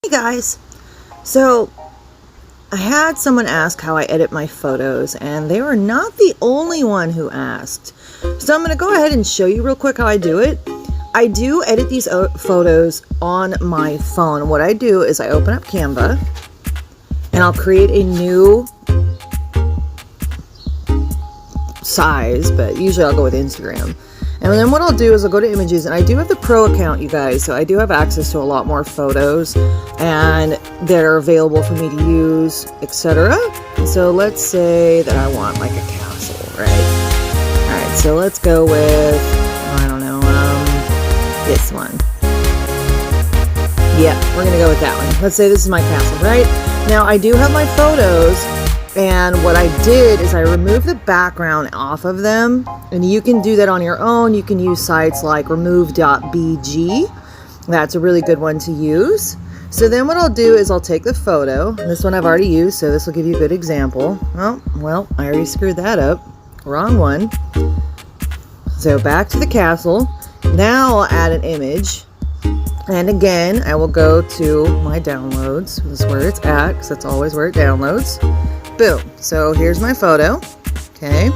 Hey guys, so I had someone ask how I edit my photos, and they were not the only one who asked. So I'm going to go ahead and show you real quick how I do it. I do edit these photos on my phone. What I do is I open up Canva and I'll create a new size, but usually I'll go with Instagram. And then what I'll do is I'll go to images, and I do have the pro account, you guys, so I do have access to a lot more photos and that are available for me to use, etc. So let's say that I want like a castle, right? All right, so let's go with, I don't know, this one. Yeah, we're gonna go with that one. Let's say this is my castle, right? Now I do have my photos, and what I did is I removed the background off of them, and you can do that on your own. You can use sites like Remove.bg. That's a really good one to use. So then what I'll do is I'll take the photo. This one I've already used, so this will give you a good example. Oh, well, I already screwed that up. Wrong one. So back to the castle. Now I'll add an image. And again, I will go to my downloads. This is where it's at, because that's always where it downloads. Boom. So here's my photo. Okay.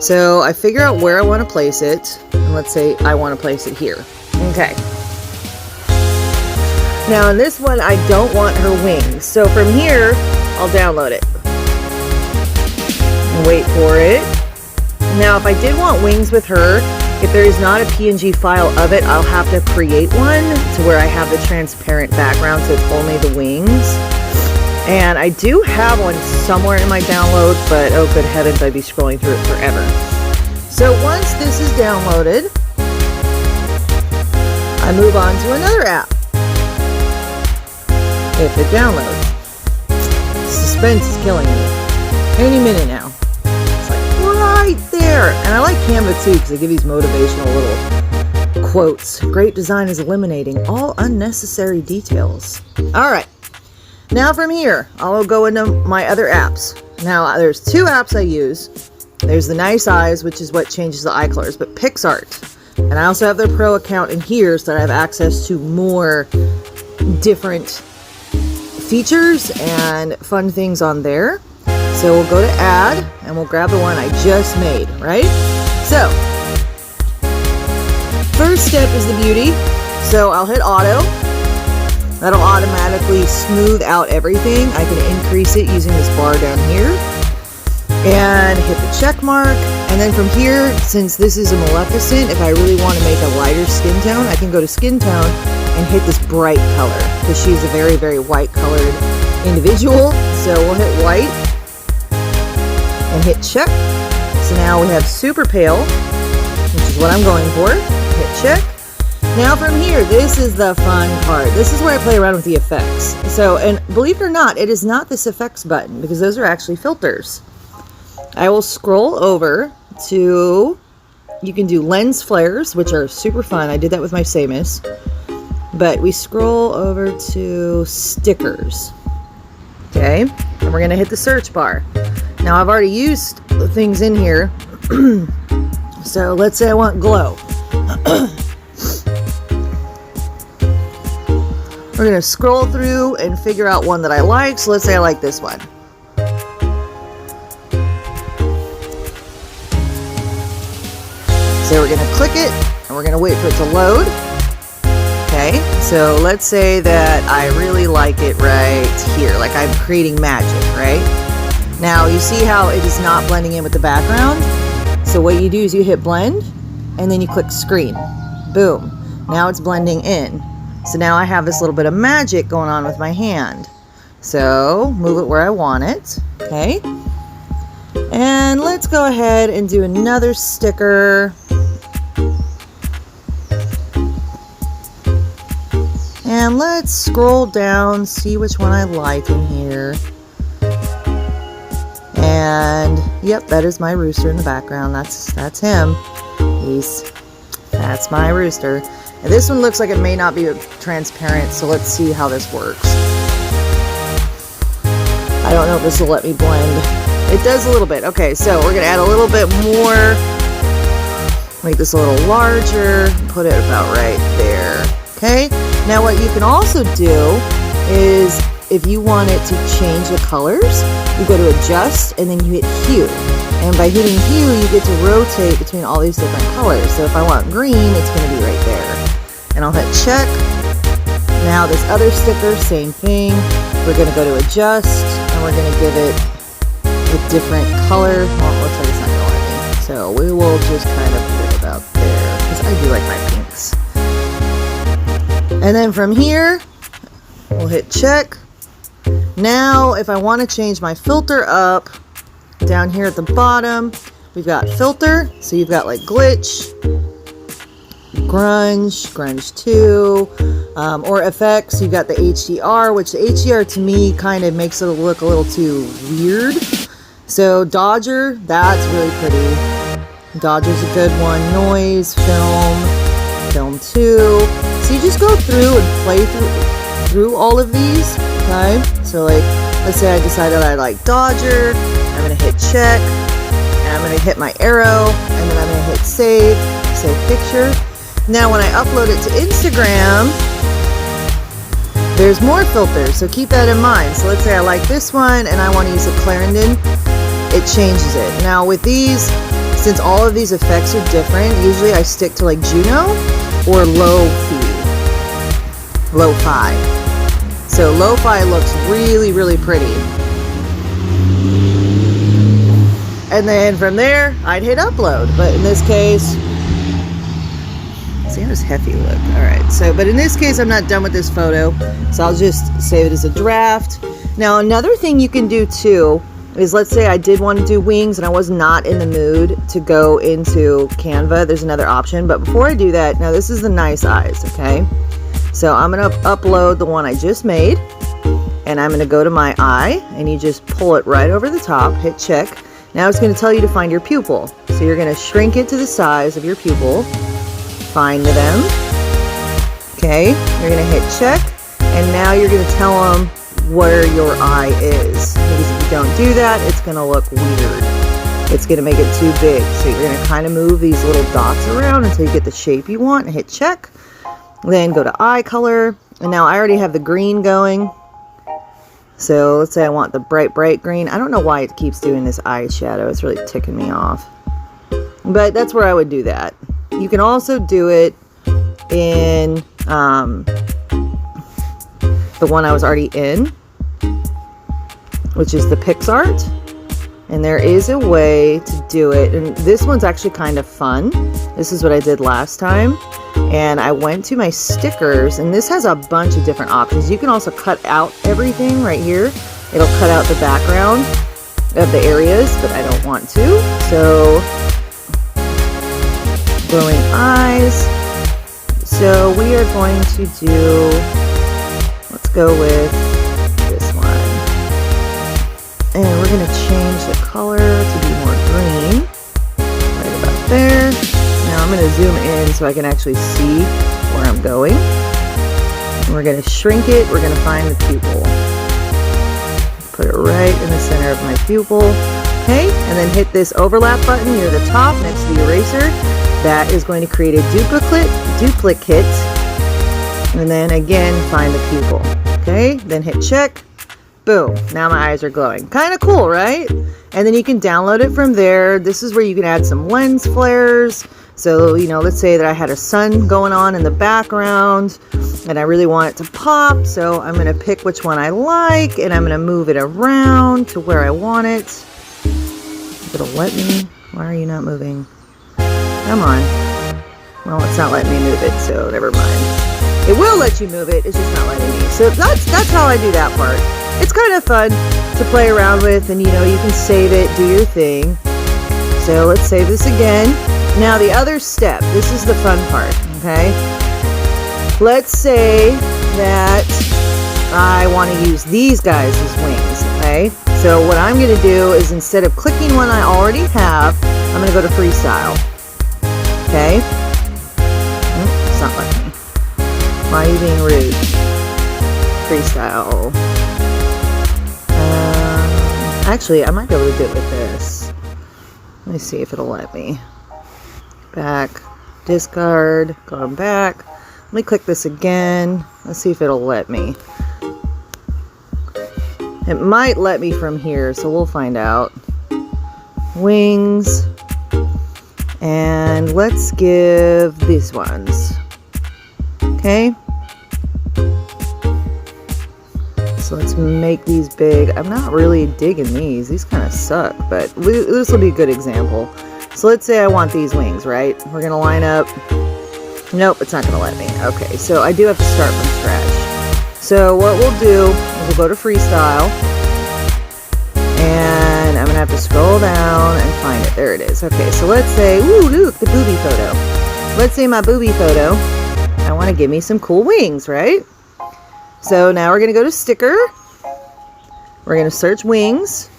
So I figure out where I want to place it. And let's say I want to place it here. Okay. Now in this one, I don't want her wings. So from here, I'll download it. And wait for it. Now if I did want wings with her, if there is not a PNG file of it, I'll have to create one to where I have the transparent background, so it's only the wings. And I do have one somewhere in my downloads, but oh good heavens, I'd be scrolling through it forever. So once this is downloaded, I move on to another app. If it downloads. Suspense is killing me. Any minute now. It's like right there. And I like Canva too, because they give these motivational little quotes. Great design is eliminating all unnecessary details. All right. Now from here, I'll go into my other apps. Now there's two apps I use. There's the Nice Eyes, which is what changes the eye colors, but Picsart. And I also have their pro account in here, so that I have access to more different features and fun things on there. So we'll go to add, and we'll grab the one I just made, right? So, first step is the beauty. So I'll hit auto. That'll automatically smooth out everything. I can increase it using this bar down here. And hit the check mark. And then from here, since this is a Maleficent, if I really want to make a lighter skin tone, I can go to skin tone and hit this bright color, because she's a very, very white colored individual. So we'll hit white and hit check. So now we have super pale, which is what I'm going for. Hit check. Now from here, this is the fun part. This is where I play around with the effects. So, and believe it or not, it is not this effects button, because those are actually filters. I will scroll over to, you can do lens flares, which are super fun. I did that with my Samus. But we scroll over to stickers. Okay, and we're gonna hit the search bar. Now I've already used the things in here. So let's say I want glow. We're going to scroll through and figure out one that I like. So let's say I like this one. So we're going to click it, and we're going to wait for it to load. Okay, so let's say that I really like it right here, like I'm creating magic, right? Now you see how it is not blending in with the background? So what you do is you hit blend, and then you click screen. Boom. Now it's blending in. So now I have this little bit of magic going on with my hand. So move it where I want it. Okay. And let's go ahead and do another sticker. And let's scroll down, see which one I like in here. And yep, that is my rooster in the background. That's him. That's my rooster. And this one looks like it may not be transparent, so let's see how this works. I don't know if this will let me blend. It does a little bit. Okay, so we're gonna add a little bit more. Make this a little larger. Put it about right there. Okay. Now what you can also do is if you want it to change the colors, you go to adjust and then you hit hue. And by hitting hue, you get to rotate between all these different colors. So if I want green, it's going to be right there. And I'll hit check. Now this other sticker, same thing. We're going to go to adjust and we're going to give it a different color. Well, it looks like it's not going to let me. So we will just kind of put it about there because I do like my pinks. And then from here, we'll hit check. Now, if I want to change my filter up, down here at the bottom, we've got filter. So you've got like glitch, grunge 2, or effects. You've got the HDR, which the HDR to me kind of makes it look a little too weird. So Dodger, that's really pretty. Dodger's a good one. Noise, film 2. So you just go through and play through all of these. Okay, so like, let's say I decided I like Dodger. I'm going to hit check, and I'm going to hit my arrow, and then I'm going to hit save picture. Now when I upload it to Instagram, there's more filters, so keep that in mind. So let's say I like this one, and I want to use a Clarendon, it changes it. Now with these, since all of these effects are different, usually I stick to like Juno or Lo-Fi. So Lo-Fi looks really, really pretty. And then from there, I'd hit upload. But in this case, see how does Heffy look? All right, so, but in this case, I'm not done with this photo. So I'll just save it as a draft. Now, another thing you can do too, is let's say I did want to do wings and I was not in the mood to go into Canva. There's another option. But before I do that, now this is the nice eyes, okay? So I'm going to upload the one I just made, and I'm going to go to my eye, and you just pull it right over the top, hit check. Now it's going to tell you to find your pupil. So you're going to shrink it to the size of your pupil, find them, okay, you're going to hit check, and now you're going to tell them where your eye is. Because if you don't do that, it's going to look weird. It's going to make it too big. So you're going to kind of move these little dots around until you get the shape you want, and hit check. Then go to eye color, and now I already have the green going. So let's say I want the bright green. I don't know why it keeps doing this eye shadow. It's really ticking me off. But that's where I would do that. You can also do it in the one I was already in, which is the Picsart. And there is a way to do it. And this one's actually kind of fun. This is what I did last time. And I went to my stickers, and this has a bunch of different options. You can also cut out everything right here. It'll cut out the background of the areas, but I don't want to. So, glowing eyes. So we are going to do, let's go with this one. And we're going to change the color to be more green. Right about there. Now I'm going to zoom in so I can actually see where I'm going. And we're going to shrink it. We're going to find the pupil. Put it right in the center of my pupil. Okay, and then hit this overlap button near the top next to the eraser. That is going to create a duplicate. And then again, find the pupil. Okay, then hit check. Boom, now my eyes are glowing. Kind of cool, right? And then you can download it from there. This is where you can add some lens flares. So, you know, let's say that I had a sun going on in the background and I really want it to pop. So I'm going to pick which one I like and I'm going to move it around to where I want it. If it'll let me. Why are you not moving? Come on. Well, it's not letting me move it, so never mind. It will let you move it, it's just not letting me. So that's how I do that part. It's kind of fun to play around with, and you know, you can save it, do your thing. So let's save this again. Now the other step, this is the fun part, okay? Let's say that I want to use these guys as wings, okay? So what I'm going to do is instead of clicking one I already have, I'm going to go to freestyle, okay? It's not letting me. Why are you being rude? Freestyle. Actually, I might be able to do it with this. Let me see if it'll let me. Back, discard, going back. Let me click this again. Let's see if it'll let me. It might let me from here, so we'll find out. Wings. And let's give these ones. Okay. So let's make these big. I'm not really digging these. These kind of suck, but this will be a good example. So let's say I want these wings, right? We're going to line up. Nope, it's not going to let me. Okay, so I do have to start from scratch. So what we'll do is we'll go to freestyle. And I'm going to have to scroll down and find it. There it is. Okay, so let's say, ooh, look, the booby photo. Let's say my booby photo, I want to give me some cool wings, right? So now we're going to go to sticker. We're going to search wings.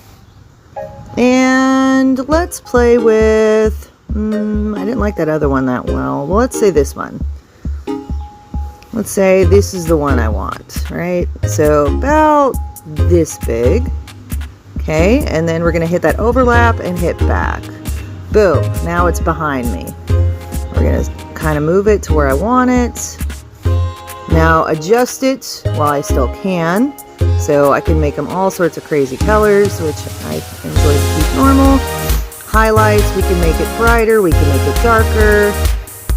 And let's play with, I didn't like that other one that well. Well, let's say this one. Let's say this is the one I want, right? So about this big. Okay, and then we're going to hit that overlap and hit back. Boom, now it's behind me. We're going to kind of move it to where I want it. Now adjust it while I still can. So I can make them all sorts of crazy colors, which I enjoy to keep normal. Highlights, we can make it brighter, we can make it darker.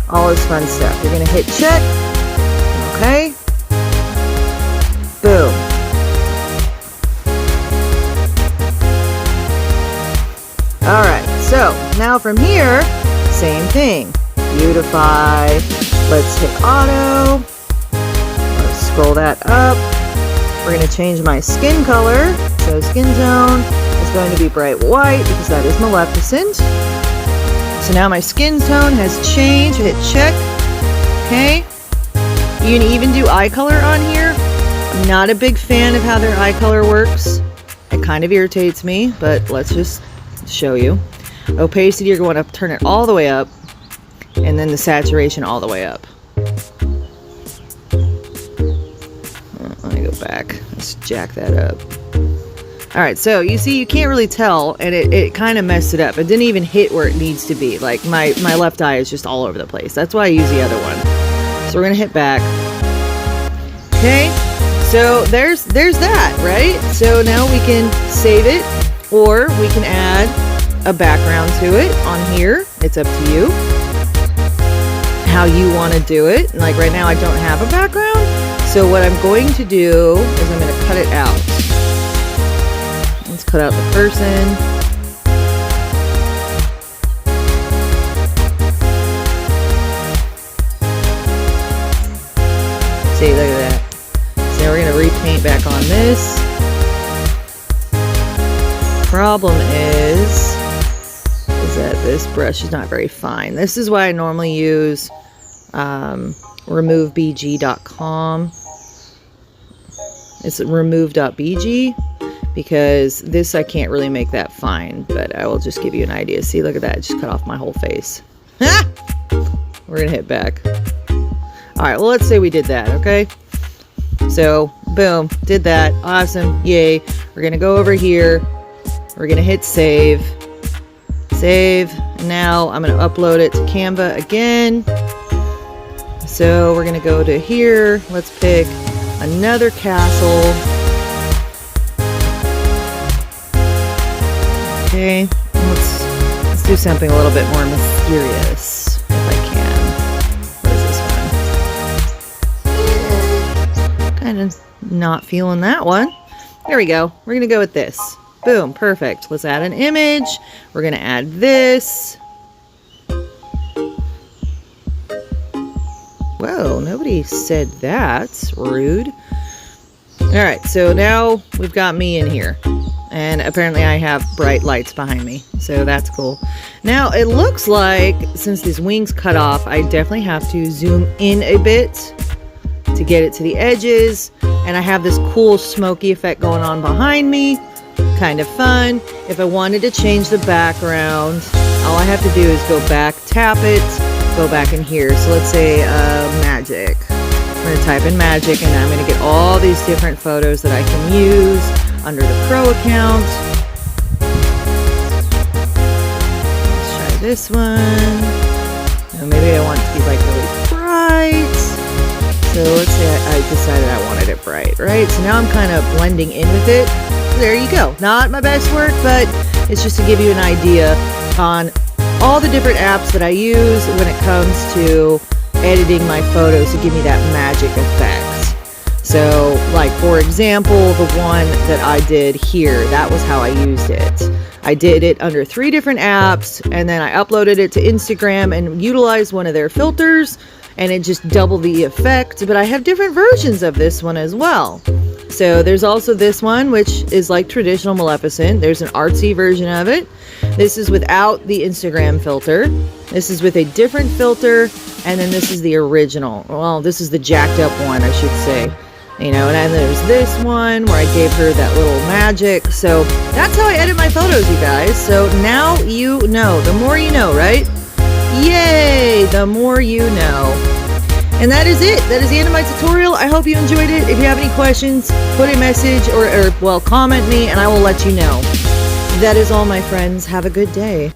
All this fun stuff. You're going to hit check. Okay. Boom. Alright, so now from here, same thing. Beautify. Let's hit auto. Let's scroll that up. We're going to change my skin color. So skin tone is going to be bright white because that is Maleficent. So now my skin tone has changed. Hit check. Okay. You can even do eye color on here. I'm not a big fan of how their eye color works. It kind of irritates me, but let's just show you. Opacity, you're going to turn it all the way up, and then the saturation all the way up. Let me go back. Let's jack that up. Alright, so you see you can't really tell, and it kind of messed it up. It didn't even hit where it needs to be. Like my left eye is just all over the place. That's why I use the other one. So we're going to hit back. Okay, so there's that, right? So now we can save it. Or we can add a background to it on here. It's up to you how you want to do it. Like right now I don't have a background. So what I'm going to do is I'm going to cut it out. Let's cut out the person. See, look at that. So now we're going to repaint back on this. Problem is that this brush is not very fine. This is why I normally use Remove.bg.com. It's Remove.bg because this I can't really make that fine, but I will just give you an idea. See, look at that. I just cut off my whole face. We're gonna hit back. Alright, well, let's say we did that, okay? So, boom, did that. Awesome. Yay. We're gonna go over here. We're going to hit save. Save. Now I'm going to upload it to Canva again. So we're going to go to here. Let's pick another castle. Okay. Let's do something a little bit more mysterious if I can. What is this one? Kind of not feeling that one. There we go. We're going to go with this. Boom, perfect. Let's add an image. We're going to add this. Whoa, nobody said that. Rude. Alright, so now we've got me in here. And apparently I have bright lights behind me. So that's cool. Now it looks like, since these wings cut off, I definitely have to zoom in a bit to get it to the edges. And I have this cool smoky effect going on behind me. Kind of fun. If I wanted to change the background, all I have to do is go back, tap it, go back in here. So let's say magic. I'm going to type in magic, and I'm going to get all these different photos that I can use under the Pro account. Let's try this one. Now maybe I want it to be like really bright. So let's say I decided I wanted it bright, right? So now I'm kind of blending in with it. there you go. Not my best work, but it's just to give you an idea on all the different apps that I use when it comes to editing my photos to give me that magic effect. So, like for example, the one that I did here, that was how I used it. I did it under 3 different apps, and then I uploaded it to Instagram and utilized one of their filters, and it just doubled the effect. But I have different versions of this one as well. So there's also this one, which is like traditional Maleficent. There's an artsy version of it. This is without the Instagram filter. This is with a different filter, and then this is the original. Well, this is the jacked up one, I should say. You know, and then there's this one where I gave her that little magic. So that's how I edit my photos, you guys. So now you know. The more you know, right? Yay! The more you know. And that is it. That is the end of my tutorial. I hope you enjoyed it. If you have any questions, put a message or well, comment me and I will let you know. That is all, my friends. Have a good day.